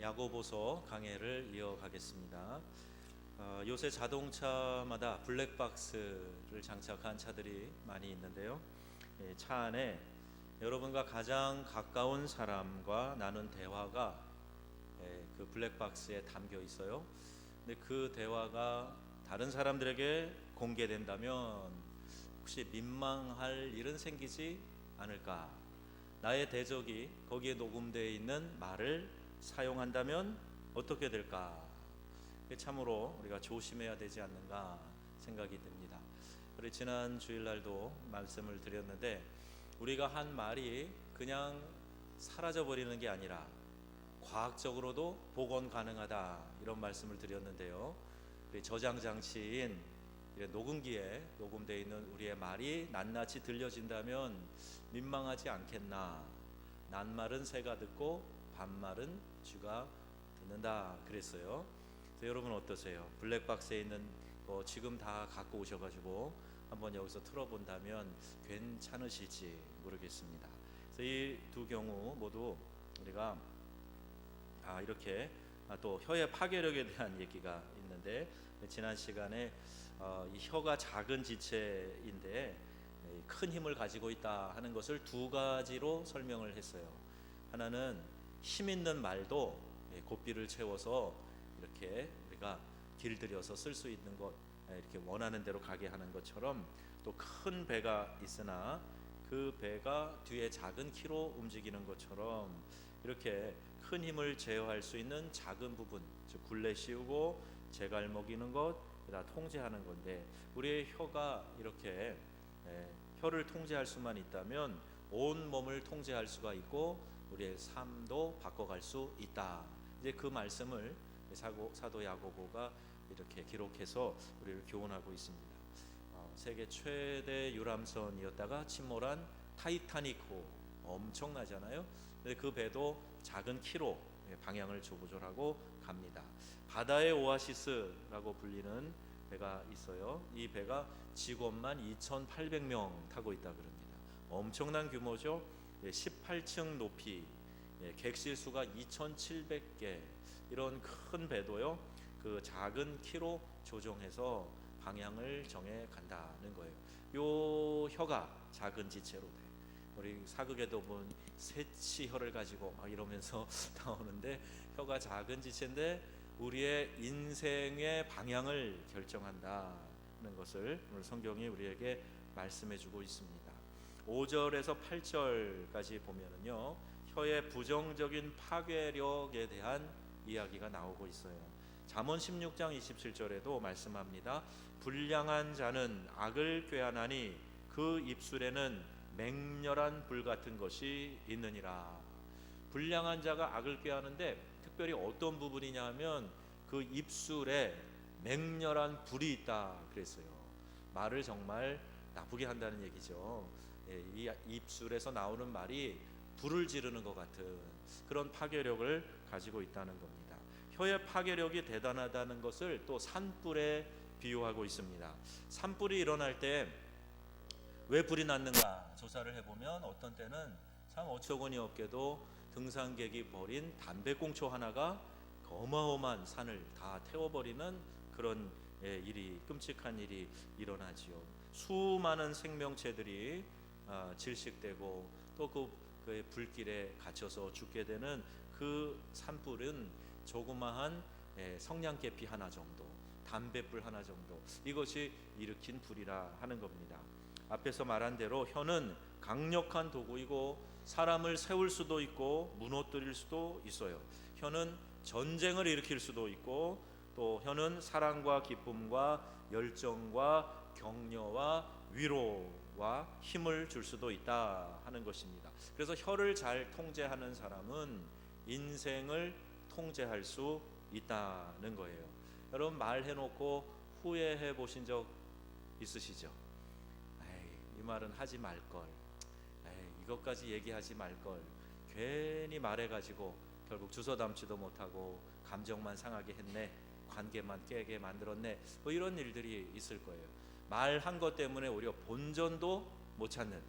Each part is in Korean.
야고보서 강해를 이어가겠습니다. 요새 자동차마다 블랙박스를 장착한 차들이 많이 있는데요. 차 안에 여러분과 가장 가까운 사람과 나눈 대화가 그 블랙박스에 담겨 있어요. 근데 그 대화가 다른 사람들에게 공개된다면 혹시 민망할 일은 생기지 않을까? 나의 대적이 거기에 녹음되어 있는 말을 사용한다면 어떻게 될까? 참으로 우리가 조심해야 되지 않는가 생각이 듭니다. 우리 지난 주일날도 말씀을 드렸는데 우리가 한 말이 그냥 사라져 버리는 게 아니라 과학적으로도 복원 가능하다, 이런 말씀을 드렸는데요. 저장 장치인 녹음기에 녹음되어 있는 우리의 말이 낱낱이 들려진다면 민망하지 않겠나? 낱말은 새가 듣고 반말은 쥐가 듣는다 그랬어요. 그래서 여러분 어떠세요? 블랙박스에 있는 거 지금 다 갖고 오셔가지고 한번 여기서 틀어본다면 괜찮으실지 모르겠습니다. 그래서 이 두 경우 모두 우리가 이렇게 또 혀의 파괴력에 대한 얘기가 있는데, 지난 시간에 이 혀가 작은 지체인데 큰 힘을 가지고 있다 하는 것을 두 가지로 설명을 했어요. 하나는 힘 있는 말도 고삐를 채워서 이렇게 우리가 길들여서 쓸 수 있는 것, 이렇게 원하는 대로 가게 하는 것처럼, 또 큰 배가 있으나 그 배가 뒤에 작은 키로 움직이는 것처럼 이렇게 큰 힘을 제어할 수 있는 작은 부분, 즉 굴레 씌우고 제갈 먹이는 것, 다 통제하는 건데, 우리의 혀가 이렇게 혀를 통제할 수만 있다면 온 몸을 통제할 수가 있고 우리의 삶도 바꿔갈 수 있다. 이제 그 말씀을 사도 야고보가 이렇게 기록해서 우리를 교훈하고 있습니다. 세계 최대 유람선이었다가 침몰한 타이타닉호, 엄청나잖아요. 근데 그 배도 작은 키로 방향을 조절하고 갑니다. 바다의 오아시스라고 불리는 배가 있어요. 이 배가 직원만 2,800명 타고 있다 그럽니다. 엄청난 규모죠. 18층 높이, 객실 수가 2,700개, 이런 큰 배도요, 그 작은 키로 조정해서 방향을 정해 간다는 거예요. 요 혀가 작은 지체로 돼. 우리 사극에도 보면 새치혀를 가지고 막 이러면서 나오는데, 혀가 작은 지체인데 우리의 인생의 방향을 결정한다는 것을 오늘 성경이 우리에게 말씀해주고 있습니다. 5절에서 8절까지 보면은요, 혀의 부정적인 파괴력에 대한 이야기가 나오고 있어요. 잠언 16장 27절에도 말씀합니다. 불량한 자는 악을 꾀하나니 그 입술에는 맹렬한 불 같은 것이 있느니라. 불량한 자가 악을 꾀하는데 특별히 어떤 부분이냐 하면 그 입술에 맹렬한 불이 있다 그랬어요. 말을 정말 나쁘게 한다는 얘기죠. 이 입술에서 나오는 말이 불을 지르는 것 같은 그런 파괴력을 가지고 있다는 겁니다. 혀의 파괴력이 대단하다는 것을 또 산불에 비유하고 있습니다. 산불이 일어날 때 왜 불이 났는가 조사를 해보면 어떤 때는 참 어처구니 없게도 등산객이 버린 담배꽁초 하나가 어마어마한 산을 다 태워버리는 그런 일이, 끔찍한 일이 일어나지요. 수많은 생명체들이 질식되고 또 그 불길에 갇혀서 죽게 되는 그 산불은 조그마한 성냥개피 하나 정도, 담뱃불 하나 정도, 이것이 일으킨 불이라 하는 겁니다. 앞에서 말한 대로 혀는 강력한 도구이고 사람을 세울 수도 있고 무너뜨릴 수도 있어요. 혀는 전쟁을 일으킬 수도 있고, 또 혀는 사랑과 기쁨과 열정과 격려와 위로와 힘을 줄 수도 있다 하는 것입니다. 그래서 혀를 잘 통제하는 사람은 인생을 통제할 수 있다는 거예요. 여러분, 말해놓고 후회해 보신 적 있으시죠? 이 말은 하지 말걸, 이것까지 얘기하지 말걸, 괜히 말해가지고 결국 주워 담지도 못하고 감정만 상하게 했네, 관계만 깨게 만들었네, 뭐 이런 일들이 있을 거예요. 말한 것 때문에 오히려 본전도 못 찾는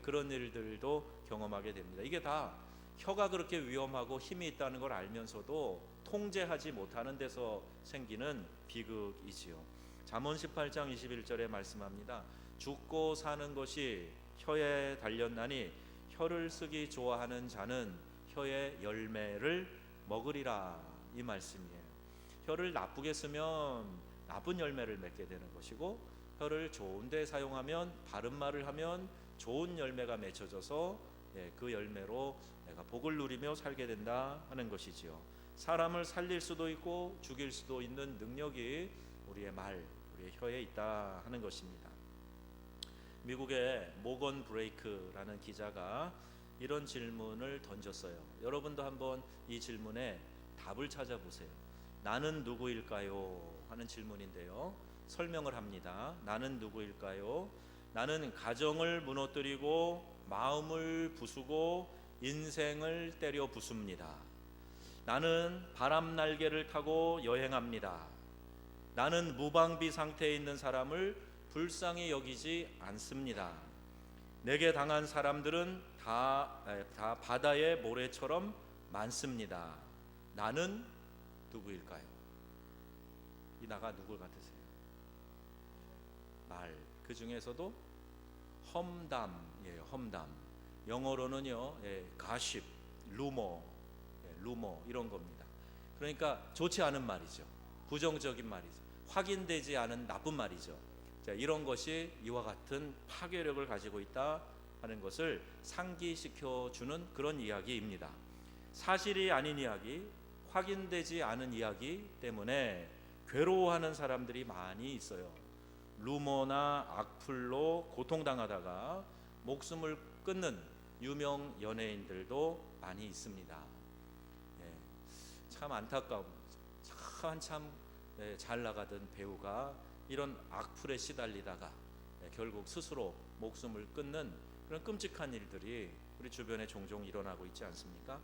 그런 일들도 경험하게 됩니다. 이게 다 혀가 그렇게 위험하고 힘이 있다는 걸 알면서도 통제하지 못하는 데서 생기는 비극이지요. 잠언 18장 21절에 말씀합니다. 죽고 사는 것이 혀에 달렸나니 혀를 쓰기 좋아하는 자는 혀의 열매를 먹으리라, 이 말씀이에요. 혀를 나쁘게 쓰면 나쁜 열매를 맺게 되는 것이고, 혀를 좋은 데 사용하면, 바른 말을 하면 좋은 열매가 맺혀져서 그 열매로 내가 복을 누리며 살게 된다 하는 것이지요. 사람을 살릴 수도 있고 죽일 수도 있는 능력이 우리의 말, 우리의 혀에 있다 하는 것입니다. 미국의 모건 브레이크라는 기자가 이런 질문을 던졌어요. 여러분도 한번 이 질문에 답을 찾아보세요. 나는 누구일까요? 하는 질문인데요. 설명을 합니다. 나는 누구일까요? 나는 가정을 무너뜨리고 마음을 부수고 인생을 때려 부숩니다. 나는 바람 날개를 타고 여행합니다. 나는 무방비 상태에 있는 사람을 불쌍히 여기지 않습니다. 내게 당한 사람들은 다 바다의 모래처럼 많습니다. 나는 누구일까요? 이 나가 누구 같으세요? 말. 그 중에서도 험담이에요. 험담. 영어로는요, 가십, 루머, 루머 이런 겁니다. 그러니까 좋지 않은 말이죠. 부정적인 말이죠. 확인되지 않은 나쁜 말이죠. 자, 이런 것이 이와 같은 파괴력을 가지고 있다 하는 것을 상기시켜 주는 그런 이야기입니다. 사실이 아닌 이야기, 확인되지 않은 이야기 때문에 괴로워하는 사람들이 많이 있어요. 루머나 악플로 고통당하다가 목숨을 끊는 유명 연예인들도 많이 있습니다. 참 안타까운, 한참 잘 나가던 배우가 이런 악플에 시달리다가 결국 스스로 목숨을 끊는 그런 끔찍한 일들이 우리 주변에 종종 일어나고 있지 않습니까?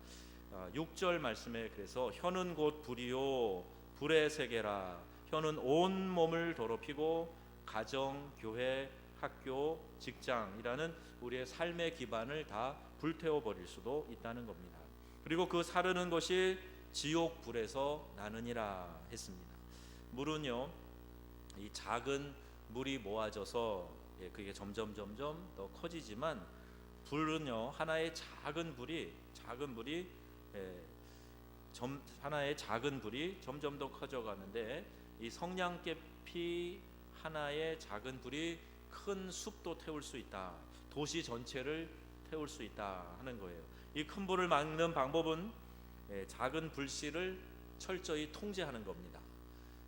6절 말씀에 그래서 혀는 곧 불이요 불의 세계라. 혀는 온 몸을 더럽히고 가정, 교회, 학교, 직장이라는 우리의 삶의 기반을 다 불태워 버릴 수도 있다는 겁니다. 그리고 그 사르는 것이 지옥 불에서 나느니라 했습니다. 물은요, 이 작은 물이 모아져서 그게 점점 더 커지지만, 불은요 하나의 작은 불이 하나의 작은 불이 점점 더 커져가는데, 이 성냥개피 하나의 작은 불이 큰 숲도 태울 수 있다. 도시 전체를 태울 수 있다 하는 거예요. 이 큰 불을 막는 방법은 작은 불씨를 철저히 통제하는 겁니다.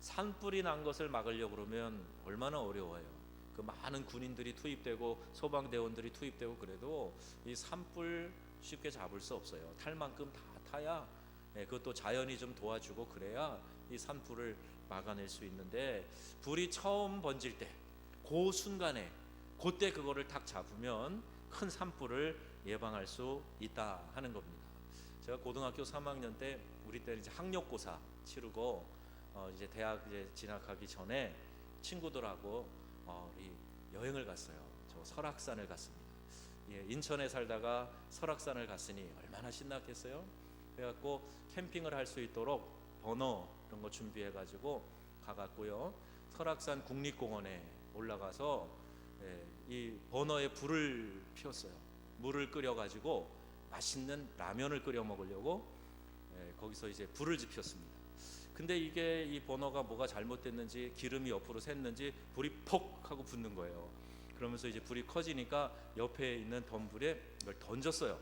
산불이 난 것을 막으려고 그러면 얼마나 어려워요. 그 많은 군인들이 투입되고 소방대원들이 투입되고 그래도 이 산불 쉽게 잡을 수 없어요. 탈 만큼 다 타야, 그것도 자연이 좀 도와주고 그래야 이 산불을 막아낼 수 있는데, 불이 처음 번질 때 그 순간에 그때 그거를 딱 잡으면 큰 산불을 예방할 수 있다 하는 겁니다. 제가 고등학교 3학년 때, 우리 때는 이제 학력고사 치르고 이제 대학 이제 진학하기 전에 친구들하고 여행을 갔어요. 저 설악산을 갔습니다. 인천에 살다가 설악산을 갔으니 얼마나 신났겠어요. 그래갖고 캠핑을 할 수 있도록 버너 이런 거 준비해가지고 가갔고요. 설악산 국립공원에 올라가서 이 버너에 불을 피웠어요. 물을 끓여가지고 맛있는 라면을 끓여 먹으려고 거기서 이제 불을 지폈습니다. 근데 이게 이 버너가 뭐가 잘못됐는지 기름이 옆으로 샜는지 불이 퍽 하고 붙는 거예요. 그러면서 이제 불이 커지니까 옆에 있는 덤불에 이걸 던졌어요.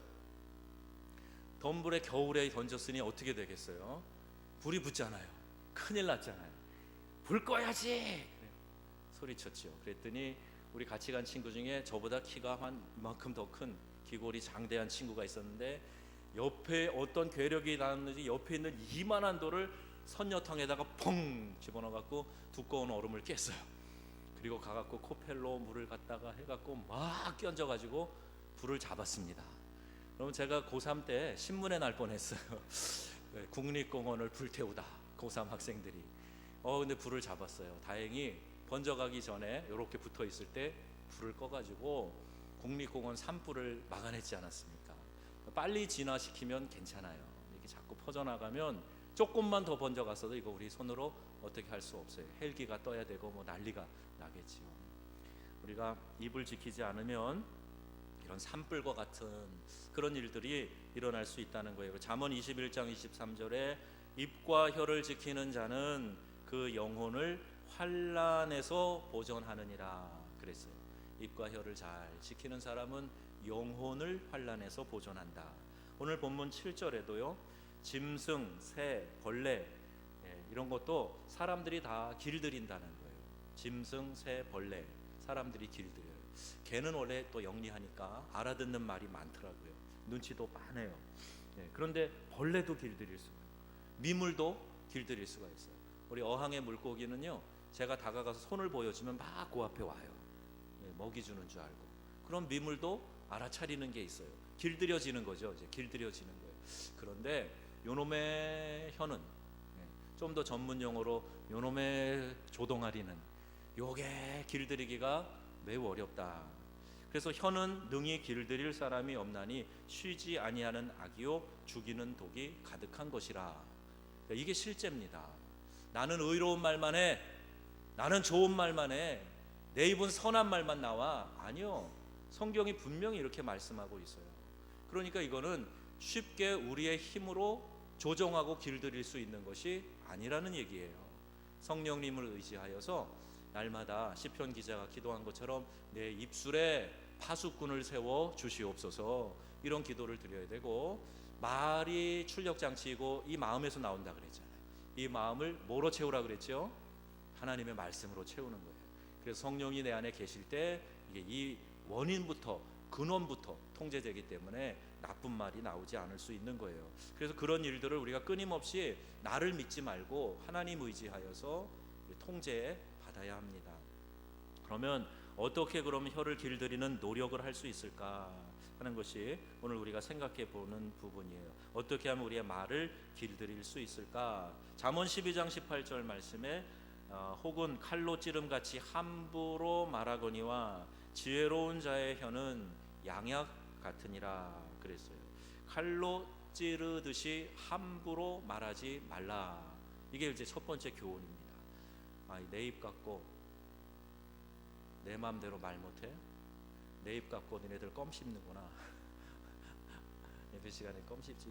덤불에 겨울에 던졌으니 어떻게 되겠어요? 불이 붙잖아요. 큰일 났잖아요. 불 꺼야지! 소리쳤죠. 그랬더니 우리 같이 간 친구 중에 저보다 키가 한 이만큼 더 큰 귀골이 장대한 친구가 있었는데, 옆에 어떤 괴력이 나왔는지 옆에 있는 이만한 돌을 선녀탕에다가 펑 집어넣어갖고 두꺼운 얼음을 깼어요. 그리고 가갖고 코펠로 물을 갖다가 해갖고 막 끼얹어가지고 불을 잡았습니다. 그럼 제가 고3 때 신문에 날 뻔했어요. 국립공원을 불태우다, 고3 학생들이. 근데 불을 잡았어요. 다행히 번져가기 전에 이렇게 붙어 있을 때 불을 꺼가지고 국립공원 산불을 막아냈지 않았습니까? 빨리 진화시키면 괜찮아요. 이렇게 자꾸 퍼져나가면 조금만 더 번져갔어도 이거 우리 손으로 어떻게 할 수 없어요. 헬기가 떠야 되고 뭐 난리가 나겠지요. 우리가 입을 지키지 않으면 이런 산불과 같은 그런 일들이 일어날 수 있다는 거예요. 잠언 21장 23절에 입과 혀를 지키는 자는 그 영혼을 환난에서 보존하느니라 그랬어요. 입과 혀를 잘 지키는 사람은 영혼을 환난에서 보존한다. 오늘 본문 7절에도요. 짐승, 새, 벌레 이런 것도 사람들이 다 길들인다는 거예요. 짐승, 새, 벌레 사람들이 길들여요. 개는 원래 또 영리하니까 알아듣는 말이 많더라고요. 눈치도 빠네요. 그런데 벌레도 길들일 수가 있어요. 미물도 길들일 수가 있어요. 우리 어항의 물고기는요, 제가 다가가서 손을 보여주면 막 그 앞에 와요. 먹이 주는 줄 알고. 그럼 미물도 알아차리는 게 있어요. 길들여지는 거죠. 이제 길들여지는 거예요. 그런데 요놈의 혀는 좀 더 전문 용어로 요놈의 조동아리는 요게 길들이기가 매우 어렵다. 그래서 혀는 능히 길들일 사람이 없나니 쉬지 아니하는 악이요 죽이는 독이 가득한 것이라. 이게 실제입니다. 나는 의로운 말만 해, 나는 좋은 말만 해, 내 입은 선한 말만 나와. 아니요, 성경이 분명히 이렇게 말씀하고 있어요. 그러니까 이거는 쉽게 우리의 힘으로 조정하고 길들일 수 있는 것이 아니라는 얘기예요. 성령님을 의지하여서 날마다 시편 기자가 기도한 것처럼 내 입술에 파수꾼을 세워 주시옵소서, 이런 기도를 드려야 되고, 말이 출력장치이고 이 마음에서 나온다 그랬잖아요. 이 마음을 뭐로 채우라 그랬죠? 하나님의 말씀으로 채우는 거예요. 그래서 성령이 내 안에 계실 때 이게 이 원인부터 근원부터 통제되기 때문에 나쁜 말이 나오지 않을 수 있는 거예요. 그래서 그런 일들을 우리가 끊임없이 나를 믿지 말고 하나님 의지하여서 통제해 받아야 합니다. 그러면 어떻게 그러면 혀를 길들이는 노력을 할 수 있을까 하는 것이 오늘 우리가 생각해 보는 부분이에요. 어떻게 하면 우리의 말을 길들일 수 있을까? 잠언 12장 18절 말씀에 혹은 칼로 찌름같이 함부로 말하거니와 지혜로운 자의 혀는 양약 같으니라 그랬어요. 칼로 찌르듯이 함부로 말하지 말라. 이게 이제 첫 번째 교훈입니다. 내 입 갖고 내 마음대로 말 못해? 내 입 갖고 너네들 껌 씹는구나. 예배 시간에 껌 씹지.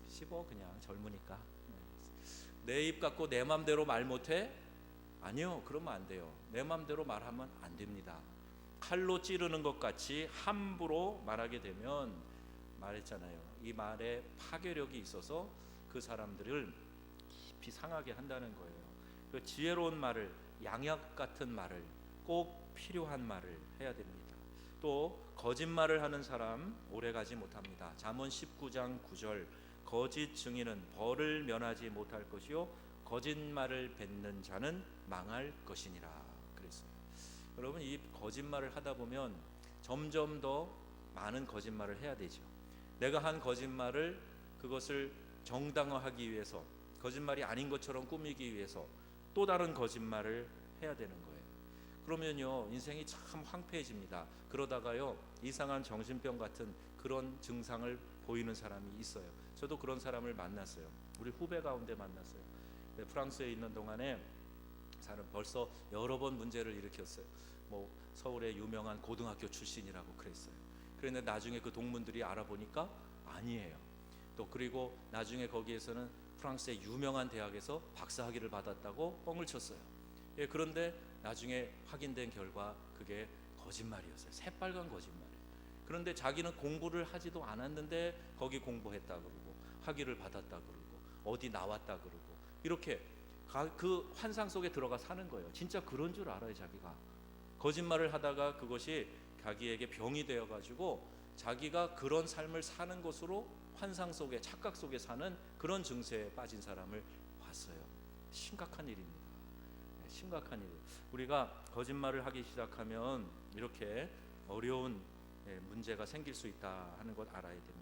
씹어 그냥 젊으니까. 내 입 갖고 내 마음대로 말 못해? 아니요, 그러면 안 돼요. 내 마음대로 말하면 안 됩니다. 칼로 찌르는 것 같이 함부로 말하게 되면, 말했잖아요, 이 말에 파괴력이 있어서 그 사람들을 깊이 상하게 한다는 거예요. 그 지혜로운 말을, 양약 같은 말을, 꼭 필요한 말을 해야 됩니다. 또 거짓말을 하는 사람 오래가지 못합니다. 잠언 19장 9절 거짓 증인은 벌을 면하지 못할 것이요 거짓말을 뱉는 자는 망할 것이니라 그랬어요. 여러분, 이 거짓말을 하다 보면 점점 더 많은 거짓말을 해야 되죠. 내가 한 거짓말을, 그것을 정당화하기 위해서, 거짓말이 아닌 것처럼 꾸미기 위해서 또 다른 거짓말을 해야 되는 거예요. 그러면요, 인생이 참 황폐해집니다. 그러다가요, 이상한 정신병 같은 그런 증상을 보이는 사람이 있어요. 저도 그런 사람을 만났어요. 우리 후배 가운데 만났어요. 프랑스에 있는 동안에 사람 벌써 여러 번 문제를 일으켰어요. 뭐 서울의 유명한 고등학교 출신이라고 그랬어요. 그런데 나중에 그 동문들이 알아보니까 아니에요. 또 그리고 나중에 거기에서는 프랑스의 유명한 대학에서 박사학위를 받았다고 뻥을 쳤어요. 그런데 나중에 확인된 결과 그게 거짓말이었어요. 새빨간 거짓말. 그런데 자기는 공부를 하지도 않았는데 거기 공부했다 그러고 학위를 받았다 그러고 어디 나왔다 그러고 이렇게 그 환상 속에 들어가 사는 거예요. 진짜 그런 줄 알아요. 자기가 거짓말을 하다가 그것이 자기에게 병이 되어가지고 자기가 그런 삶을 사는 것으로 환상 속에, 착각 속에 사는 그런 증세에 빠진 사람을 봤어요. 심각한 일입니다. 심각한 일. 우리가 거짓말을 하기 시작하면 이렇게 어려운 문제가 생길 수 있다 하는 것 알아야 됩니다.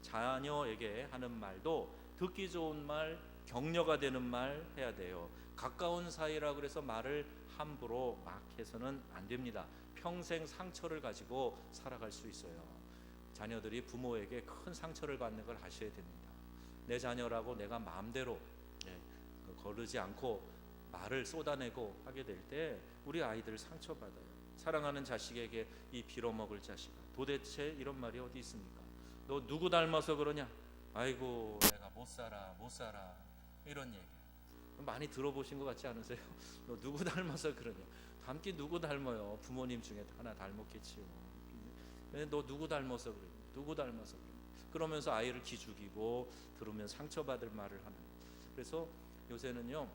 자녀에게 하는 말도 듣기 좋은 말, 격려가 되는 말 해야 돼요. 가까운 사이라 그래서 말을 함부로 막 해서는 안 됩니다. 평생 상처를 가지고 살아갈 수 있어요. 자녀들이 부모에게 큰 상처를 받는 걸 아셔야 됩니다. 내 자녀라고 내가 마음대로 거르지 않고 말을 쏟아내고 하게 될 때 우리 아이들 상처받아요. 사랑하는 자식에게 이 빌어먹을 자식아, 도대체 이런 말이 어디 있습니까? 너 누구 닮아서 그러냐? 아이고 내가 못 살아 이런 얘기 많이 들어보신 것 같지 않으세요? 너 누구 닮아서 그러냐? 닮긴 누구 닮아요? 부모님 중에 하나 닮았겠지요. 너 누구 닮아서 그래? 누구 닮아서 그래? 그러면서 아이를 기죽이고 들으면 상처받을 말을 하는. 그래서 요새는요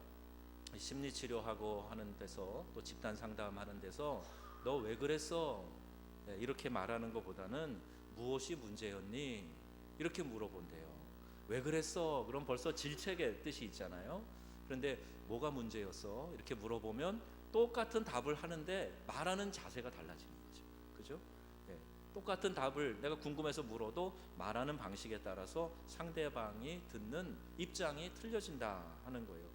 심리치료하고 하는 데서 또 집단 상담하는 데서 너 왜 그랬어? 이렇게 말하는 것보다는 무엇이 문제였니? 이렇게 물어본대요. 왜 그랬어? 그럼 벌써 질책의 뜻이 있잖아요. 그런데 뭐가 문제였어? 이렇게 물어보면 똑같은 답을 하는데 말하는 자세가 달라지는 거죠. 그죠? 똑같은 답을 내가 궁금해서 물어도 말하는 방식에 따라서 상대방이 듣는 입장이 틀려진다 하는 거예요.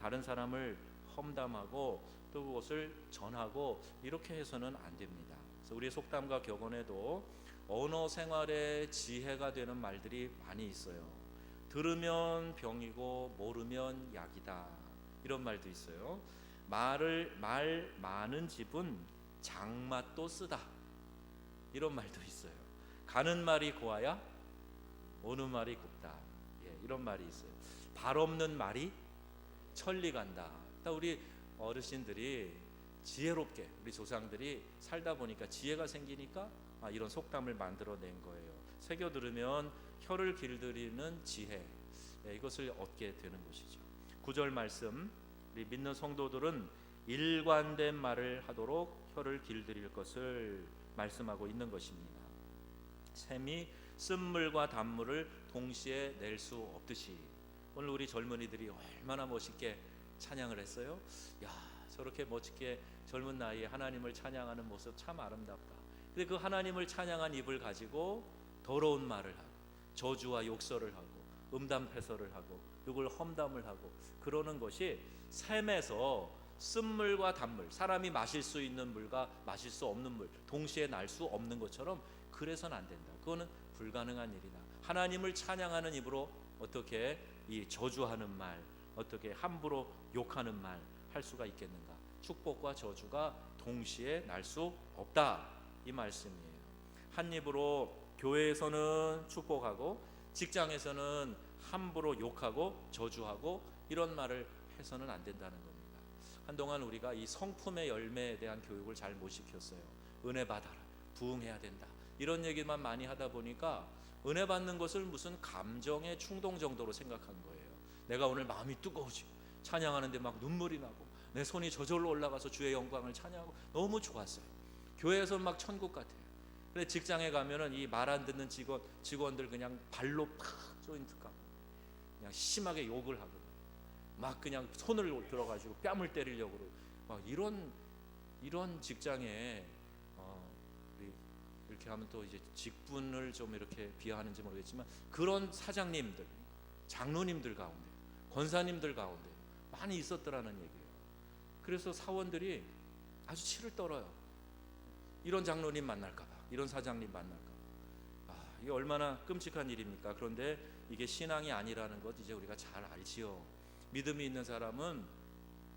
다른 사람을 험담하고 또 그것을 전하고 이렇게 해서는 안 됩니다. 그래서 우리 속담과 격언에도 언어 생활의 지혜가 되는 말들이 많이 있어요. 들으면 병이고 모르면 약이다 이런 말도 있어요. 말 많은 집은 장맛도 쓰다 이런 말도 있어요. 가는 말이 고와야 오는 말이 곱다. 이런 말이 있어요. 발 없는 말이 천리 간다. 우리 어르신들이 지혜롭게 우리 조상들이 살다 보니까 지혜가 생기니까 이런 속담을 만들어낸 거예요. 새겨 들으면 혀를 길들이는 지혜, 이것을 얻게 되는 것이죠. 9절 말씀, 우리 믿는 성도들은 일관된 말을 하도록 혀를 길들일 것을 말씀하고 있는 것입니다. 샘이 쓴물과 단물을 동시에 낼 수 없듯이 오늘 우리 젊은이들이 얼마나 멋있게 찬양을 했어요. 야, 저렇게 멋지게 젊은 나이에 하나님을 찬양하는 모습 참 아름답다. 근데 그 하나님을 찬양한 입을 가지고 더러운 말을 하고 저주와 욕설을 하고 음담패설을 하고 누굴 험담을 하고 그러는 것이 샘에서 쓴물과 단물, 사람이 마실 수 있는 물과 마실 수 없는 물 동시에 날 수 없는 것처럼 그래서는 안 된다. 그거는 불가능한 일이다. 하나님을 찬양하는 입으로 어떻게 이 저주하는 말, 어떻게 함부로 욕하는 말 할 수가 있겠는가? 축복과 저주가 동시에 날 수 없다 이 말씀이에요. 한 입으로 교회에서는 축복하고 직장에서는 함부로 욕하고 저주하고 이런 말을 해서는 안 된다는 겁니다. 한동안 우리가 이 성품의 열매에 대한 교육을 잘 못 시켰어요. 은혜 받아라, 부응해야 된다 이런 얘기만 많이 하다 보니까 은혜 받는 것을 무슨 감정의 충동 정도로 생각한 거예요. 내가 오늘 마음이 뜨거워지고 찬양하는데 막 눈물이 나고 내 손이 저절로 올라가서 주의 영광을 찬양하고 너무 좋았어요. 교회에서 막 천국 같아요. 근데 직장에 가면은 이 말 안 듣는 직원들 그냥 발로 팍 조인트 까고 그냥 심하게 욕을 하고 막 그냥 손을 들어가지고 뺨을 때리려고 그러고 막 이런 직장에 이렇게 하면 또 이제 직분을 좀 이렇게 비하하는지 모르겠지만 그런 사장님들, 장로님들 가운데, 권사님들 가운데 많이 있었더라는 얘기예요. 그래서 사원들이 아주 치를 떨어요. 이런 장로님 만날까 봐, 이런 사장님 만날까 봐. 이게 얼마나 끔찍한 일입니까? 그런데 이게 신앙이 아니라는 것 이제 우리가 잘 알지요. 믿음이 있는 사람은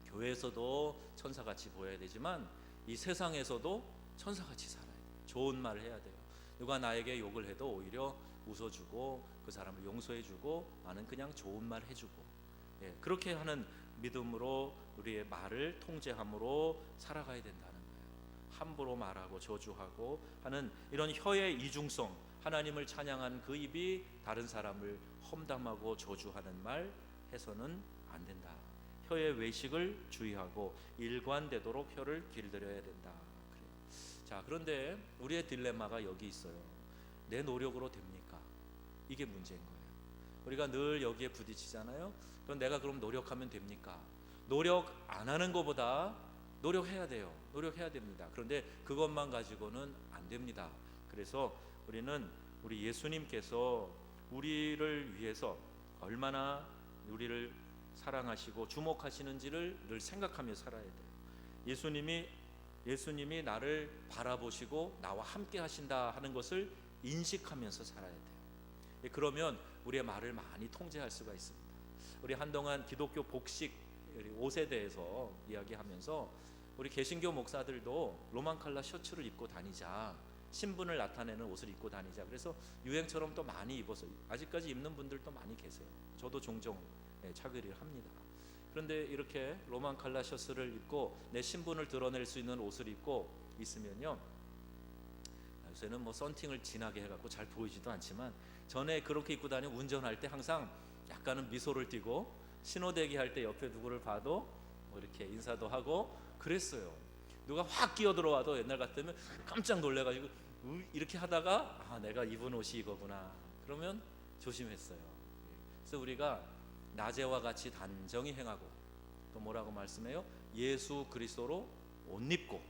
교회에서도 천사같이 보여야 되지만 이 세상에서도 천사같이 살아야 돼요. 좋은 말을 해야 돼요. 누가 나에게 욕을 해도 오히려 웃어주고 그 사람을 용서해주고 나는 그냥 좋은 말 해주고 그렇게 하는 믿음으로 우리의 말을 통제함으로 살아가야 된다는 거예요. 함부로 말하고 저주하고 하는 이런 혀의 이중성, 하나님을 찬양한 그 입이 다른 사람을 험담하고 저주하는 말 해서는 안 된다. 혀의 외식을 주의하고 일관되도록 혀를 길들여야 된다. 자, 그런데 우리의 딜레마가 여기 있어요. 내 노력으로 됩니까? 이게 문제인 거예요. 우리가 늘 여기에 부딪히잖아요. 그럼 내가 그럼 노력하면 됩니까? 노력 안 하는 것보다 노력해야 돼요. 노력해야 됩니다. 그런데 그것만 가지고는 안 됩니다. 그래서 우리 예수님께서 우리를 위해서 얼마나 우리를 사랑하시고 주목하시는지를 늘 생각하며 살아야 돼요. 예수님이 나를 바라보시고 나와 함께 하신다 하는 것을 인식하면서 살아야 돼요. 그러면 우리의 말을 많이 통제할 수가 있습니다. 우리 한동안 기독교 복식 5세대에서 이야기하면서 우리 개신교 목사들도 로만 컬러 셔츠를 입고 다니자, 신분을 나타내는 옷을 입고 다니자, 그래서 유행처럼 또 많이 입어서 아직까지 입는 분들도 많이 계세요. 저도 종종 차기를 합니다. 그런데 이렇게 로만 컬러 셔츠를 입고 내 신분을 드러낼 수 있는 옷을 입고 있으면요, 요새는 뭐 썬팅을 진하게 해갖고 잘 보이지도 않지만 전에 그렇게 입고 다니면 운전할 때 항상 약간은 미소를 띠고 신호대기 할 때 옆에 누구를 봐도 뭐 이렇게 인사도 하고 그랬어요. 누가 확 끼어 들어와도 옛날 같으면 깜짝 놀래가지고 이렇게 하다가 내가 입은 옷이 이거구나, 그러면 조심했어요. 그래서 우리가 낮에와 같이 단정히 행하고, 또 뭐라고 말씀해요? 예수 그리스도로 옷 입고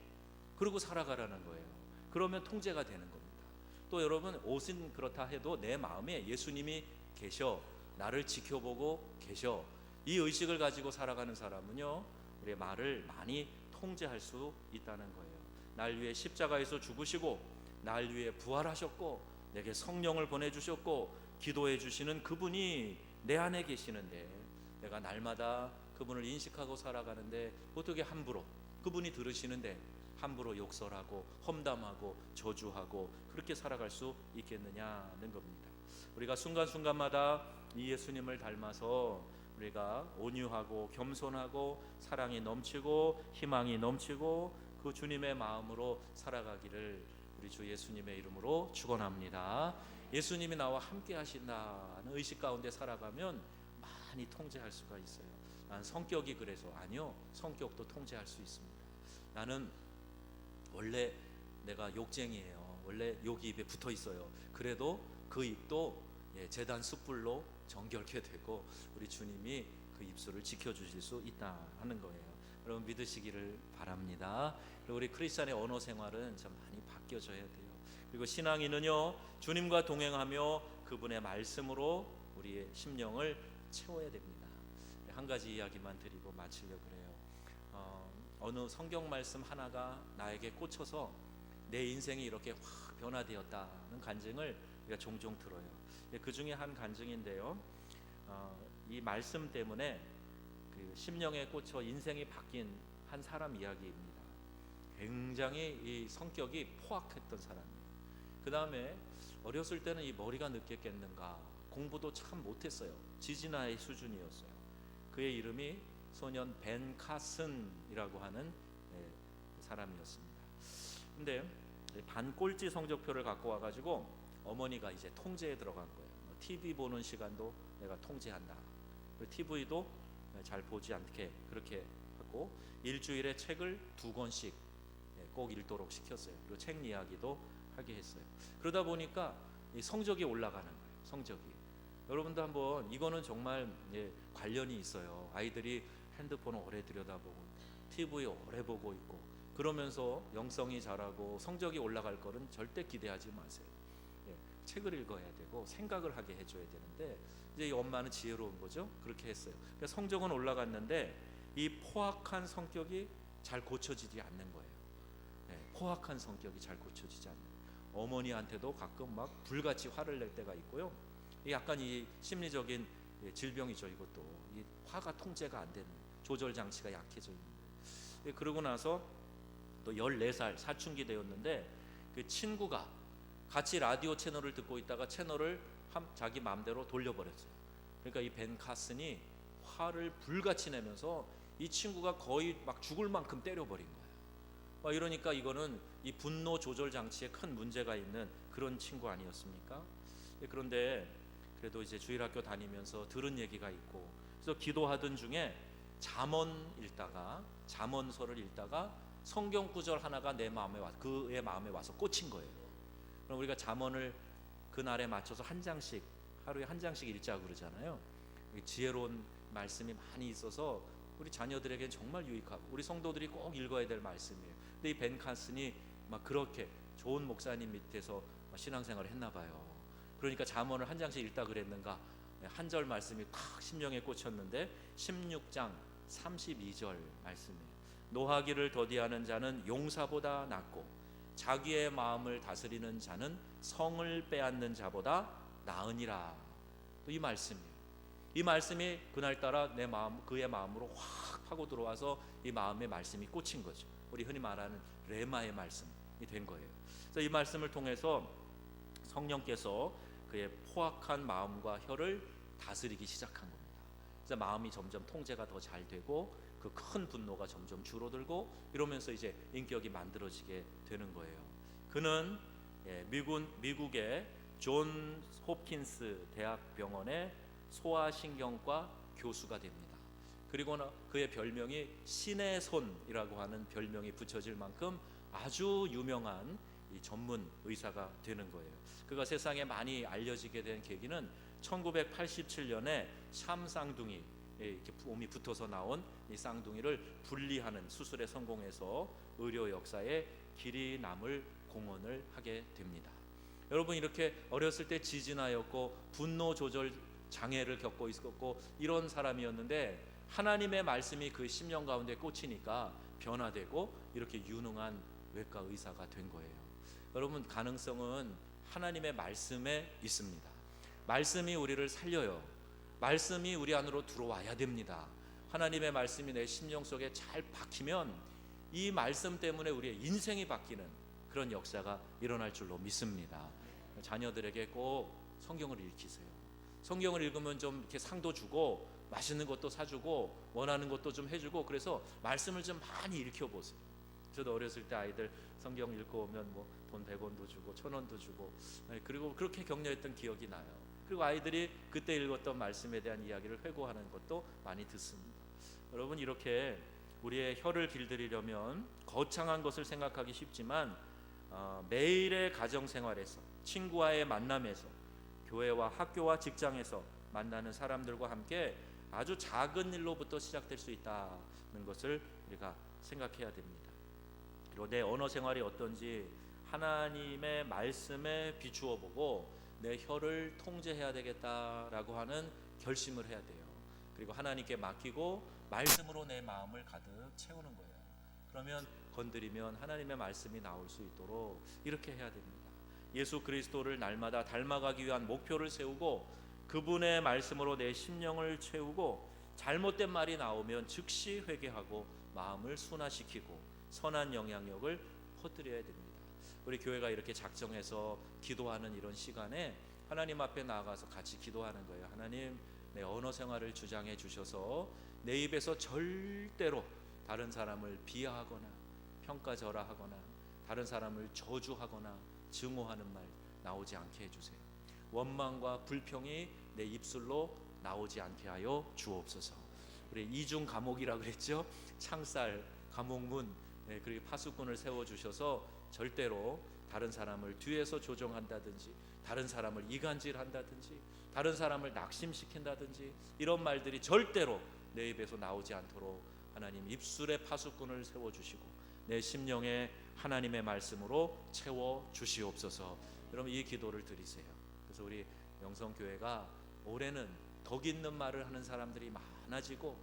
그리고 살아가라는 거예요. 그러면 통제가 되는 겁니다. 또 여러분, 옷은 그렇다 해도 내 마음에 예수님이 계셔, 나를 지켜보고 계셔, 이 의식을 가지고 살아가는 사람은요, 우리의 말을 많이 통제할 수 있다는 거예요. 날 위해 십자가에서 죽으시고 날 위해 부활하셨고 내게 성령을 보내주셨고 기도해 주시는 그분이 내 안에 계시는데, 내가 날마다 그분을 인식하고 살아가는데 어떻게 함부로, 그분이 들으시는데 함부로 욕설하고 험담하고 저주하고 그렇게 살아갈 수 있겠느냐는 겁니다. 우리가 순간순간마다 이 예수님을 닮아서 우리가 온유하고 겸손하고 사랑이 넘치고 희망이 넘치고 그 주님의 마음으로 살아가기를 우리 주 예수님의 이름으로 축원합니다. 예수님이 나와 함께 하신다는 의식 가운데 살아가면 많이 통제할 수가 있어요. 난 성격이 그래서, 아니요, 성격도 통제할 수 있습니다. 나는 원래 내가 욕쟁이에요. 원래 욕이 입에 붙어 있어요. 그래도 그 입도 제단 숯불로 정결케 되고 우리 주님이 그 입술을 지켜주실 수 있다 하는 거예요. 여러분 믿으시기를 바랍니다. 그리고 우리 크리스찬의 언어 생활은 좀 많이 바뀌어져야 돼요. 그리고 신앙인은요, 주님과 동행하며 그분의 말씀으로 우리의 심령을 채워야 됩니다. 한 가지 이야기만 드리고 마치려고 그래요. 어느 성경 말씀 하나가 나에게 꽂혀서 내 인생이 이렇게 확 변화되었다는 간증을 우리가 종종 들어요. 그 중에 한 간증인데요, 이 말씀 때문에 그 심령에 꽂혀 인생이 바뀐 한 사람 이야기입니다. 굉장히 이 성격이 포악했던 사람이에요. 그 다음에 어렸을 때는 이 머리가 늦게 깼는가, 공부도 참 못했어요. 지지나의 수준이었어요. 그의 이름이 소년 벤 카슨이라고 하는 사람이었습니다. 근데 반꼴찌 성적표를 갖고 와가지고 어머니가 이제 통제에 들어간 거예요. TV 보는 시간도 내가 통제한다. TV도 잘 보지 않게 그렇게 하고 일주일에 책을 2권씩 꼭 읽도록 시켰어요. 그리고 책 이야기도 하게 했어요. 그러다 보니까 이 성적이 올라가는 거예요. 성적이. 여러분도 한번, 이거는 정말 관련이 있어요. 아이들이 핸드폰을 오래 들여다보고 TV 오래 보고 있고 그러면서 영성이 자라고 성적이 올라갈 거는 절대 기대하지 마세요. 책을 읽어야 되고 생각을 하게 해줘야 되는데, 이제 이 엄마는 지혜로운 거죠. 그렇게 했어요. 그러니까 성적은 올라갔는데 이 포악한 성격이 잘 고쳐지지 않는 거예요. 포악한 성격이 잘 고쳐지지 않는 거예요. 어머니한테도 가끔 막 불같이 화를 낼 때가 있고요. 약간 이 심리적인 질병이죠. 이것도 이 화가 통제가 안 되는, 조절 장치가 약해져 있는 거예요. 그러고 나서 또 14살 사춘기 되었는데 그 친구가 같이 라디오 채널을 듣고 있다가 채널을 자기 마음대로 돌려버렸어요. 그러니까 이 벤 카슨이 화를 불같이 내면서 이 친구가 거의 막 죽을 만큼 때려버린 거예요. 이러니까 이거는 이 분노 조절 장치에 큰 문제가 있는 그런 친구 아니었습니까? 그런데 그래도 이제 주일학교 다니면서 들은 얘기가 있고, 그래서 기도하던 중에 잠언서를 읽다가 성경 구절 하나가 그의 마음에 와서 꽂힌 거예요. 그럼 우리가 잠언을 그날에 맞춰서 한 장씩, 하루에 한 장씩 읽자고 그러잖아요. 지혜로운 말씀이 많이 있어서 우리 자녀들에게 정말 유익하고 우리 성도들이 꼭 읽어야 될 말씀이에요. 근데 이 벤 카슨이 막 그렇게 좋은 목사님 밑에서 신앙생활을 했나 봐요. 그러니까 잠언을 한 장씩 읽다 그랬는가, 한 절 말씀이 탁 심령에 꽂혔는데 16장 32절 말씀이에요. 노하기를 더디하는 자는 용사보다 낫고 자기의 마음을 다스리는 자는 성을 빼앗는 자보다 나으니라. 또 이 말씀이에요. 이 말씀이 그날따라 내 마음, 그의 마음으로 확 파고 들어와서 이 마음의 말씀이 꽂힌 거죠. 우리 흔히 말하는 레마의 말씀이 된 거예요. 그래서 이 말씀을 통해서 성령께서 그의 포악한 마음과 혀를 다스리기 시작한 겁니다. 그래서 마음이 점점 통제가 더 잘 되고 그 큰 분노가 점점 줄어들고 이러면서 이제 인격이 만들어지게 되는 거예요. 그는 미국의 존 홉킨스 대학병원의 소아신경과 교수가 됩니다. 그리고 그의 별명이 신의 손이라고 하는 별명이 붙여질 만큼 아주 유명한 이 전문 의사가 되는 거예요. 그가 세상에 많이 알려지게 된 계기는 1987년에 샴 쌍둥이, 이렇게 몸이 붙어서 나온 이 쌍둥이를 분리하는 수술에 성공해서 의료 역사에 길이 남을 공헌을 하게 됩니다. 여러분, 이렇게 어렸을 때 지진하였고 분노 조절 장애를 겪고 있었고 이런 사람이었는데 하나님의 말씀이 그 심령 가운데 꽂히니까 변화되고 이렇게 유능한 외과 의사가 된 거예요. 여러분, 가능성은 하나님의 말씀에 있습니다. 말씀이 우리를 살려요. 말씀이 우리 안으로 들어와야 됩니다. 하나님의 말씀이 내 심령 속에 잘 박히면 이 말씀 때문에 우리의 인생이 바뀌는 그런 역사가 일어날 줄로 믿습니다. 자녀들에게 꼭 성경을 읽히세요. 성경을 읽으면 좀 이렇게 상도 주고 맛있는 것도 사주고 원하는 것도 좀 해주고, 그래서 말씀을 좀 많이 읽혀보세요. 저도 어렸을 때 아이들 성경 읽고 오면 뭐 돈 100원도 주고 1000원도 주고, 그리고 그렇게 격려했던 기억이 나요. 그리고 아이들이 그때 읽었던 말씀에 대한 이야기를 회고하는 것도 많이 듣습니다. 여러분, 이렇게 우리의 혀를 길들이려면 거창한 것을 생각하기 쉽지만 매일의 가정생활에서, 친구와의 만남에서, 교회와 학교와 직장에서 만나는 사람들과 함께 아주 작은 일로부터 시작될 수 있다는 것을 우리가 생각해야 됩니다. 그리고 내 언어 생활이 어떤지 하나님의 말씀에 비추어 보고 내 혀를 통제해야 되겠다라고 하는 결심을 해야 돼요. 그리고 하나님께 맡기고 말씀으로 내 마음을 가득 채우는 거예요. 그러면 건드리면 하나님의 말씀이 나올 수 있도록 이렇게 해야 됩니다. 예수 그리스도를 날마다 닮아가기 위한 목표를 세우고 그분의 말씀으로 내 심령을 채우고 잘못된 말이 나오면 즉시 회개하고 마음을 순화시키고 선한 영향력을 퍼뜨려야 됩니다. 우리 교회가 이렇게 작정해서 기도하는 이런 시간에 하나님 앞에 나아가서 같이 기도하는 거예요. 하나님, 내 언어 생활을 주장해 주셔서 내 입에서 절대로 다른 사람을 비하하거나 평가절하하거나 다른 사람을 저주하거나 증오하는 말 나오지 않게 해주세요. 원망과 불평이 내 입술로 나오지 않게 하여 주옵소서. 우리 이중 감옥이라 그랬죠. 창살, 감옥문, 그리고 파수꾼을 세워주셔서 절대로 다른 사람을 뒤에서 조종한다든지 다른 사람을 이간질한다든지 다른 사람을 낙심시킨다든지 이런 말들이 절대로 내 입에서 나오지 않도록 하나님 입술에 파수꾼을 세워주시고 내 심령에 하나님의 말씀으로 채워주시옵소서. 여러분, 이 기도를 드리세요. 그래서 우리 영성교회가 올해는 덕 있는 말을 하는 사람들이 많아지고,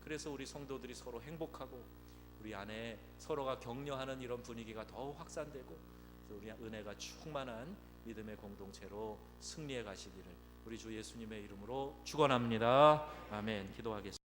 그래서 우리 성도들이 서로 행복하고 우리 안에 서로가 격려하는 이런 분위기가 더 확산되고, 그래서 우리 은혜가 충만한 믿음의 공동체로 승리해 가시기를 우리 주 예수님의 이름으로 축원합니다. 아멘. 기도하겠습니다.